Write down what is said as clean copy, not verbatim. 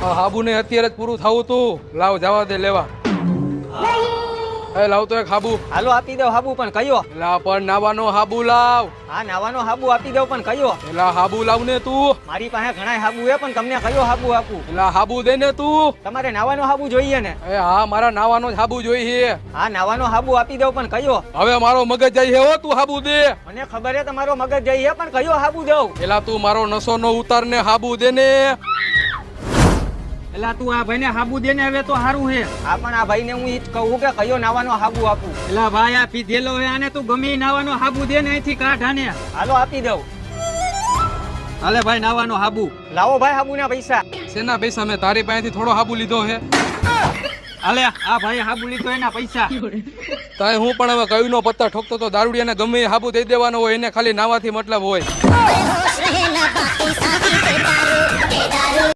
આ હાબુ ને અત્યારે જ પૂરું થવું તું. લાવ જવા દે લેવા. લાવ તો એક હાબુ. હાલો આપી દઉં હાબુ, પણ કયો? લા પણ નાવાનો હાબુ લાવ. હા નાવાનો હાબુ આપી દઉં, પણ કયો? એલા હાબુ લાવ ને તું. મારી પાસે ઘણા હાબુ છે, પણ તમને કયો હાબુ આપું? એલા હાબુ દે ને તું. તમારે નાવાનો હાબુ જોઈએ ને? હા મારા નાવાનો જ હાબુ જોઈએ. હા નાવાનો હાબુ આપી દઉં, પણ કયો? હવે મારો મગજ જાય હે હો, તું હાબુ દે. મને ખબર છે તમારો મગજ જઈ છે, પણ કયો હાબુ દઉં? એલા તું મારો નસો નો ઉતાર ને હાબુ દે ને. એલા તું આ ભાઈને હાબુ દે ને, હવે તો સારું છે. હા પણ આ ભાઈને હું ઈ જ કહું કે કયો નાવાનો હાબુ આપું? એલા ભાઈ આ પીધેલો હે, આને તું ગમે નાવાનો હાબુ દે ને, અહીંથી કાઢ આને. હાલો આપી દઉં. હાલે ભાઈ નાવાનો હાબુ. લાવો ભાઈ હાબુના પૈસા. શેના પૈસા? મેં તારી પાસેથી થોડો હાબુ લીધો હે. હાલે આ ભાઈ હાબુ લીધો એના પૈસા. તાય હું પણ હવે કયું નો પત્તા ઠોકતો તો દારૂડિયાને ગમે એ હાબુ દઈ દેવાનો હોય, એને ખાલી નાવાથી મતલબ હોય.